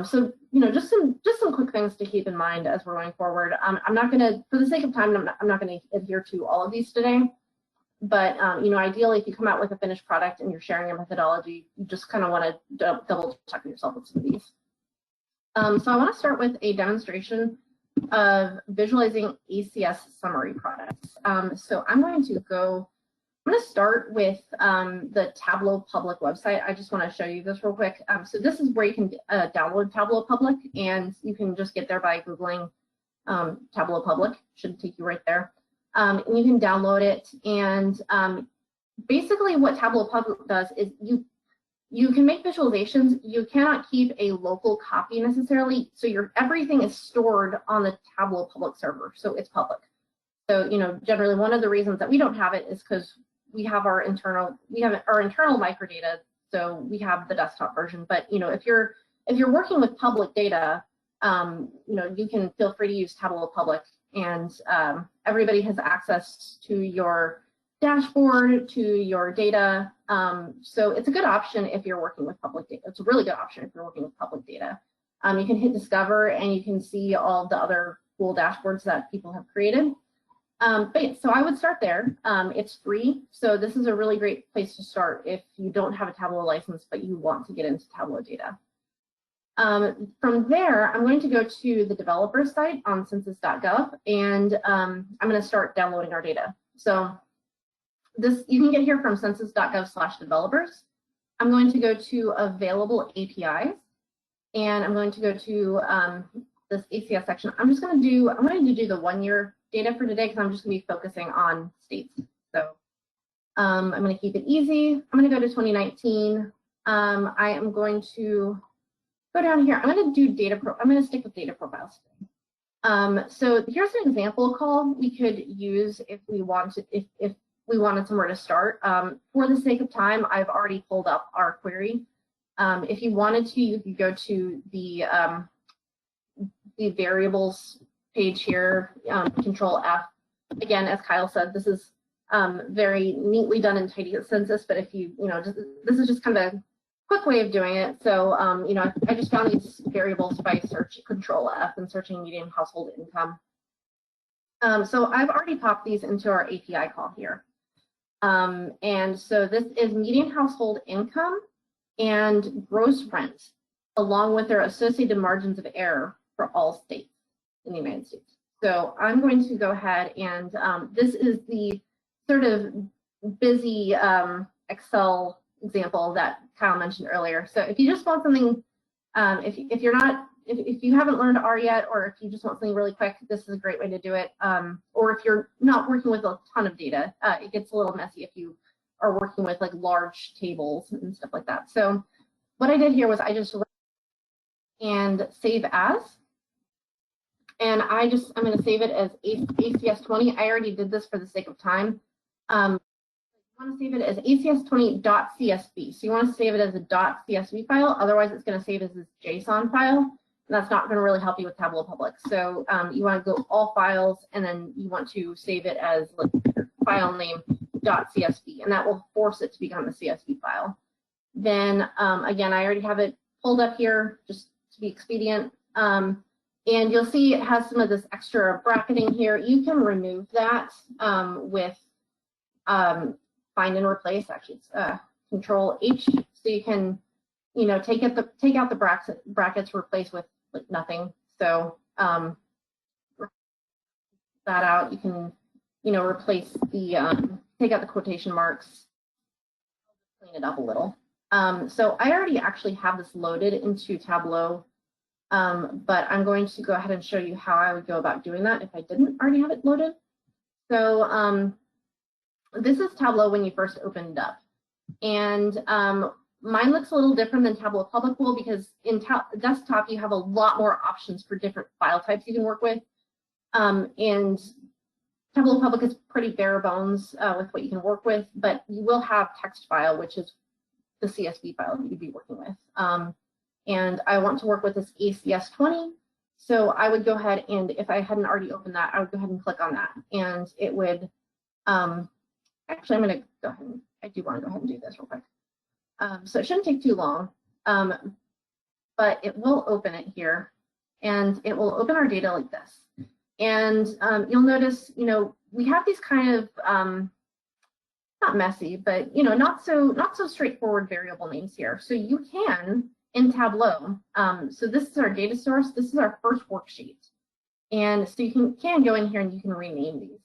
So, you know, just some quick things to keep in mind as we're going forward. I'm not going to, for the sake of time, I'm not going to adhere to all of these today, but ideally, if you come out with a finished product and you're sharing your methodology, you just kind of want to double check yourself with some of these. So I want to start with a demonstration of visualizing ACS summary products. So I'm going to start with the Tableau Public website. I just want to show you this real quick. So this is where you can download Tableau Public, and you can just get there by Googling Tableau Public. Should take you right there. And you can download it. And basically what Tableau Public does is you can make visualizations. You cannot keep a local copy necessarily. So everything is stored on the Tableau Public server. So it's public. So, generally one of the reasons that we don't have it is because we have our internal microdata. So we have the desktop version. But, if you're working with public data, you can feel free to use Tableau Public, and everybody has access to your dashboard, to your data. So it's a good option if you're working with public data. It's a really good option if you're working with public data. You can hit discover and you can see all the other cool dashboards that people have created. So I would start there. It's free. So this is a really great place to start if you don't have a Tableau license, but you want to get into Tableau data. From there, I'm going to go to the developer site on census.gov, and I'm going to start downloading our data. So this you can get here from census.gov/developers. I'm going to go to available APIs, and I'm going to go to this ACS section. I'm going to do the 1 year data for today because I'm just going to be focusing on states. So I'm going to keep it easy. I'm going to go to 2019. I am going to go down here. I'm going to stick with data profiles today. So here's an example call we could use if we wanted somewhere to start. For the sake of time, I've already pulled up our query. If you wanted to, you could go to the variables page here, Control F. Again, as Kyle said, this is very neatly done in tidy census, but if this is just kind of a quick way of doing it. So, I just found these variables by search Control F and searching median household income. So I've already popped these into our API call here. And so this is median household income and gross rent, along with their associated margins of error for all states in the United States. So I'm going to go ahead and this is the sort of busy Excel example that Kyle mentioned earlier. So if you just want something, if you haven't learned R yet, or if you just want something really quick, this is a great way to do it. Or if you're not working with a ton of data, it gets a little messy if you are working with like large tables and stuff like that. So what I did here was I just and save as, and I'm going to save it as ACS20. I already did this for the sake of time. You want to save it as ACS20.csv. So you want to save it as a .csv file. Otherwise, it's going to save as this JSON file. And that's not going to really help you with Tableau Public. So you want to go all files, and then you want to save it as like file name .csv, and that will force it to become a CSV file. Then again, I already have it pulled up here just to be expedient. And you'll see it has some of this extra bracketing here. You can remove that with find and replace. Actually, it's Control H, so you can, take out the brackets, replace with like nothing. So that out. You can, replace the take out the quotation marks, clean it up a little. So I already actually have this loaded into Tableau, but I'm going to go ahead and show you how I would go about doing that if I didn't already have it loaded. So this is Tableau when you first opened up, and mine looks a little different than Tableau Public will, because in desktop you have a lot more options for different file types you can work with, and Tableau Public is pretty bare bones with what you can work with, but you will have text file, which is the CSV file that you'd be working with. And I want to work with this ACS20, so I would go ahead and, if I hadn't already opened that, I would go ahead and click on that, and it would. Actually, I'm going to go ahead and, I do want to go ahead and do this real quick. So it shouldn't take too long, but it will open it here, and it will open our data like this. And you'll notice, we have these kind of not messy, but not so straightforward variable names here. So you can in Tableau. So this is our data source. This is our first worksheet, and so you can go in here and you can rename these.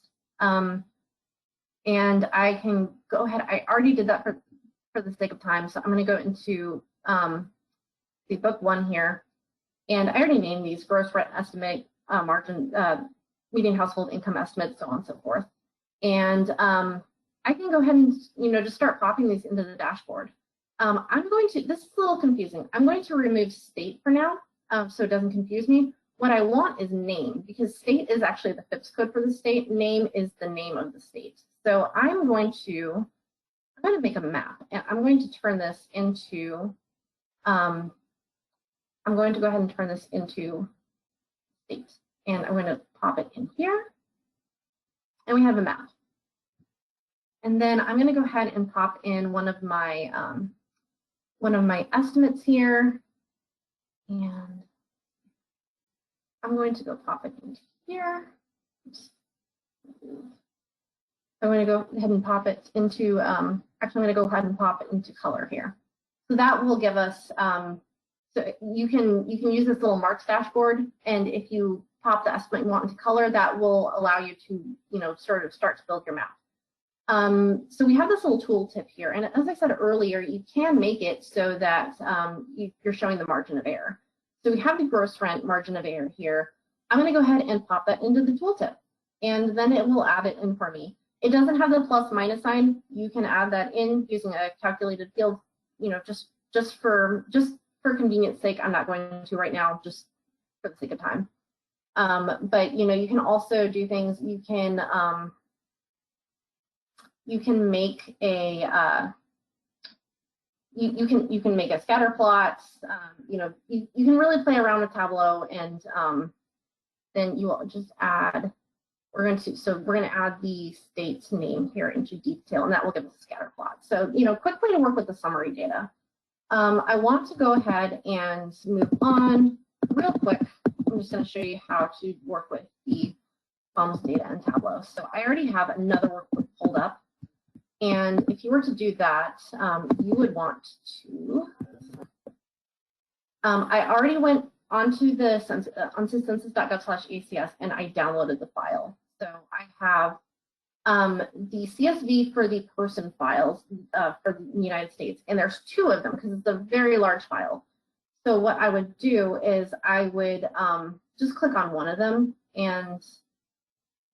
And I can go ahead. I already did that for the sake of time, so I'm going to go into the book one here, and I already named these: gross rent estimate, margin, median household income estimate, so on and so forth. And I can go ahead and just start popping these into the dashboard. I'm going to, this is a little confusing. I'm going to remove state for now, so it doesn't confuse me. What I want is name, because state is actually the FIPS code for the state. Name is the name of the state. So I'm going to make a map, and I'm going to turn this into, I'm going to go ahead and turn this into state, and I'm going to pop it in here, and we have a map. And then I'm going to go ahead and pop in one of my estimates here, and I'm going to go pop it into here. Oops. I'm going to go ahead and pop it into, actually I'm going to go ahead and pop it into color here. So that will give us, so you can use this little marks dashboard, and if you pop the estimate you want into color, that will allow you to, sort of start to build your map. So we have this little tooltip here, and as I said earlier, you can make it so that you're showing the margin of error. So we have the gross rent margin of error here. I'm going to go ahead and pop that into the tooltip, and then it will add it in for me. It doesn't have the plus minus sign. You can add that in using a calculated field. Just for convenience sake, I'm not going to right now, just for the sake of time. But you can also do things. You can make a you can make a scatter plot. You can really play around with Tableau, and then you will just add. We're going to add the state's name here into detail, and that will give us a scatter plot. So quick way to work with the summary data. I want to go ahead and move on real quick. I'm just going to show you how to work with the POMS data in Tableau. So I already have another workbook pulled up. And if you were to do that, you would want to, I already went onto the onto census.gov/ACS, and I downloaded the file. So I have the CSV for the person files for the United States, and there's 2 of them because it's a very large file. So what I would do is I would just click on one of them, and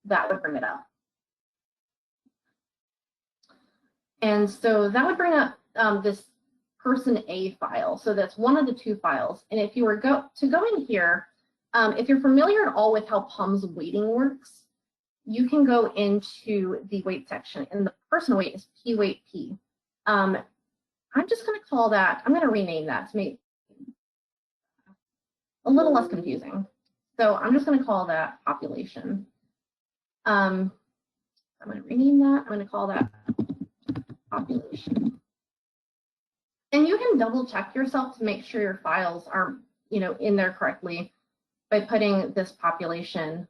that would bring it up. And so that would bring up this person A file. So that's one of the 2 files. And if you were to go in here, if you're familiar at all with how POMS weighting works, you can go into the weight section, and the person weight is P weight P. I'm just going to call that, I'm going to rename that to make it a little less confusing. So I'm just going to call that population. I'm going to rename that. I'm going to call that population. And you can double check yourself to make sure your files are, in there correctly by putting this population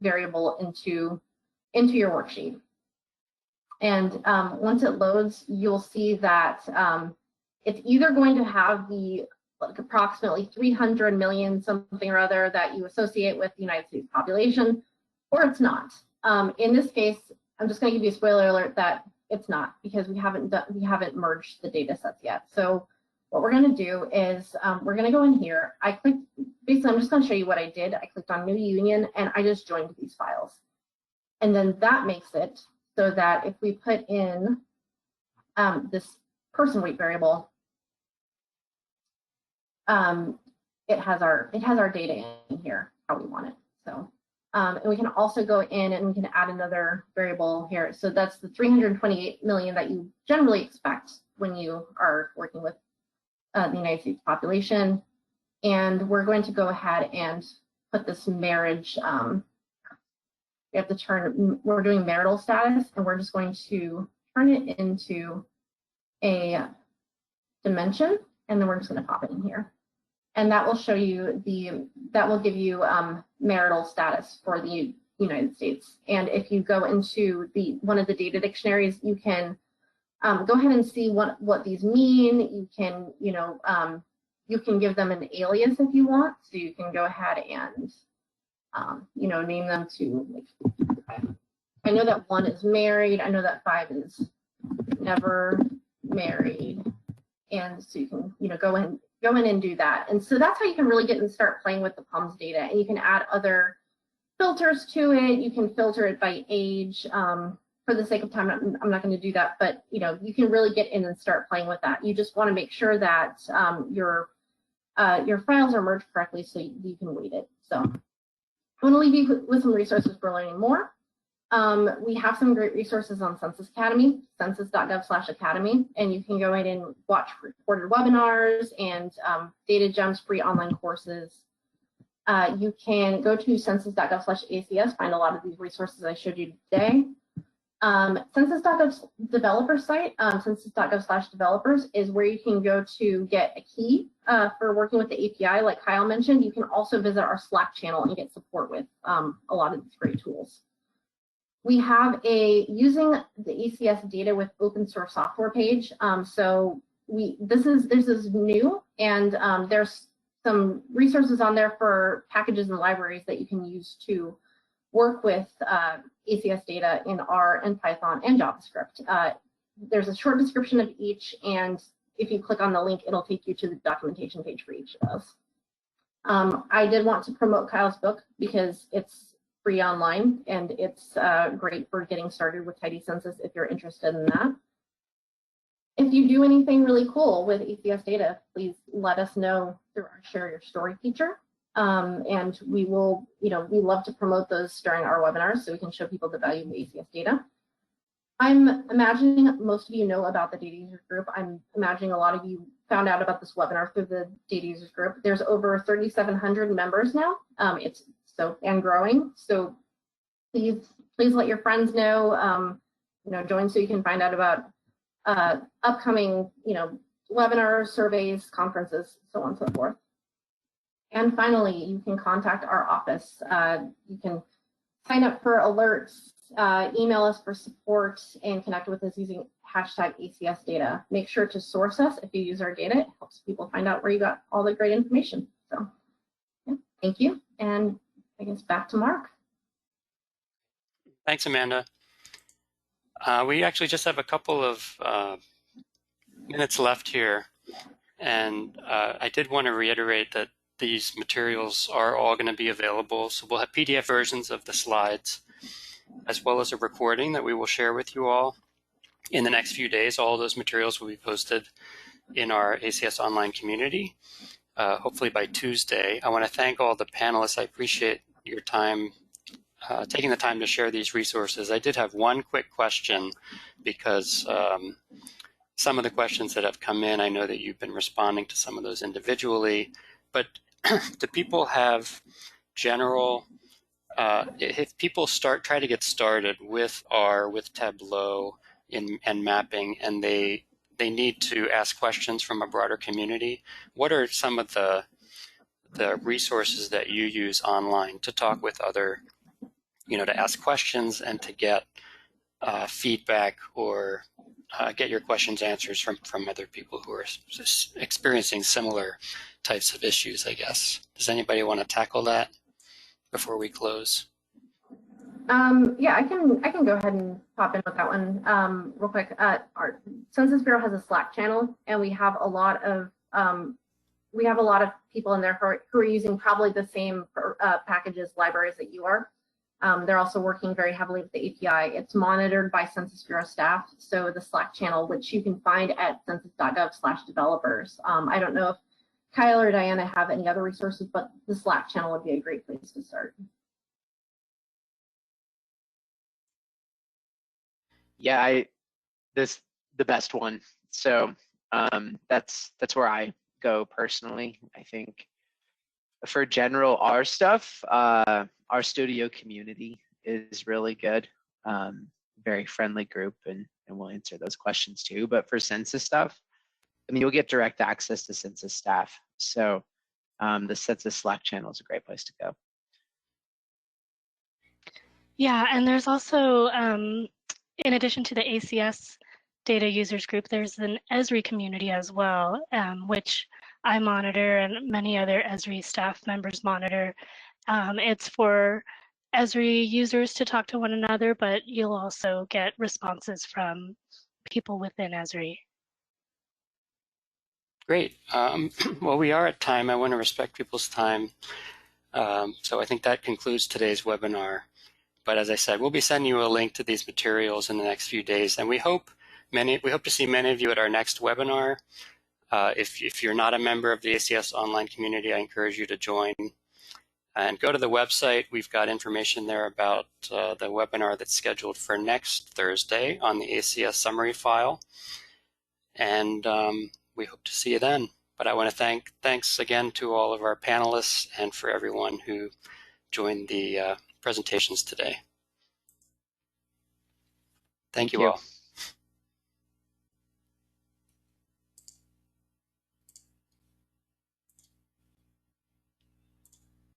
variable into your worksheet. And once it loads, you'll see that it's either going to have the approximately 300 million something or other that you associate with the United States population, or it's not. In this case, I'm just going to give you a spoiler alert that it's not, because we haven't merged the data sets yet. So what we're going to do is we're going to go in here. Basically, I'm just going to show you what I did. I clicked on New Union, and I just joined these files. And then that makes it so that if we put in this person weight variable, it has our data in here how we want it. So and we can also go in and we can add another variable here. So that's the 328 million that you generally expect when you are working with the United States population. And we're going to go ahead and put this marriage, we have to turn, we're doing marital status, and we're just going to turn it into a dimension, and then we're just going to pop it in here. And that will show you that will give you marital status for the United States. And if you go into one of the data dictionaries, you can go ahead and see what these mean. You can, you can give them an alias if you want. So you can go ahead and, name them to, like, I know that 1 is married. I know that 5 is never married. And so you can, go in and do that. And so that's how you can really get and start playing with the PUMS data. And you can add other filters to it. You can filter it by age. For the sake of time, I'm not going to do that, but you can really get in and start playing with that. You just want to make sure that your files are merged correctly so you can weight it. So I want to leave you with some resources for learning more. We have some great resources on Census Academy, census.gov/academy, and you can go in and watch recorded webinars and Data Gems free online courses. You can go to census.gov/ACS, find a lot of these resources I showed you today. Census.gov's developer site, census.gov/developers, is where you can go to get a key for working with the API, like Kyle mentioned. You can also visit our Slack channel and get support with a lot of these great tools. We have using the ACS data with open source software page. So this is new, and there's some resources on there for packages and libraries that you can use to work with ACS data in R and Python and JavaScript. There's a short description of each, and if you click on the link, it'll take you to the documentation page for each of those. I did want to promote Kyle's book because it's free online, and it's great for getting started with Tidy Census if you're interested in that. If you do anything really cool with ACS data, please let us know through our Share Your Story feature. And we will, we love to promote those during our webinars so we can show people the value of ACS data. I'm imagining most of you know about the Data Users Group. I'm imagining a lot of you found out about this webinar through the Data Users Group. There's over 3,700 members now. And growing. So please let your friends know, join so you can find out about upcoming, webinars, surveys, conferences, so on and so forth. And finally, you can contact our office. You can sign up for alerts, email us for support, and connect with us using #ACS data. Make sure to source us if you use our data. It helps people find out where you got all the great information. So yeah, thank you. And I guess back to Mark. Thanks, Amanda. We actually just have a couple of minutes left here. And I did want to reiterate that these materials are all going to be available. So we'll have PDF versions of the slides, as well as a recording that we will share with you all in the next few days. All of those materials will be posted in our ACS online community, hopefully by Tuesday. I want to thank all the panelists. I appreciate your time, taking the time to share these resources. I did have one quick question because some of the questions that have come in, I know that you've been responding to some of those individually, but do people have general, if people try to get started with R, with Tableau and mapping, and they need to ask questions from a broader community, what are some of the resources that you use online to talk with other, to ask questions and to get feedback or get your questions answers from other people who are experiencing similar types of issues, I guess. Does anybody want to tackle that before we close? Yeah, I can go ahead and pop in with that one real quick. Our Census Bureau has a Slack channel, and we have a lot of people in there who are using probably the same packages, libraries that you are. They're also working very heavily with the API. It's monitored by Census Bureau staff. So the Slack channel, which you can find at census.gov/developers. I don't know if Kyle or Diana have any other resources, but the Slack channel would be a great place to start. Yeah, the best one. So that's where I go personally. I think for general R stuff, our studio community is really good. Very friendly group, and we'll answer those questions too. But for census stuff, I mean, you'll get direct access to census staff. So the Census Slack channel is a great place to go. Yeah, and there's also, in addition to the ACS data users group, there's an Esri community as well, which I monitor and many other Esri staff members monitor. It's for Esri users to talk to one another, but you'll also get responses from people within Esri. Great. Well, we are at time. I want to respect people's time. So I think that concludes today's webinar. But as I said, we'll be sending you a link to these materials in the next few days, and we hope to see many of you at our next webinar. If you're not a member of the ACS online community, I encourage you to join and go to the website. We've got information there about the webinar that's scheduled for next Thursday on the ACS summary file, and we hope to see you then. But I want to thanks again to all of our panelists and for everyone who joined the presentations today. Thank you all.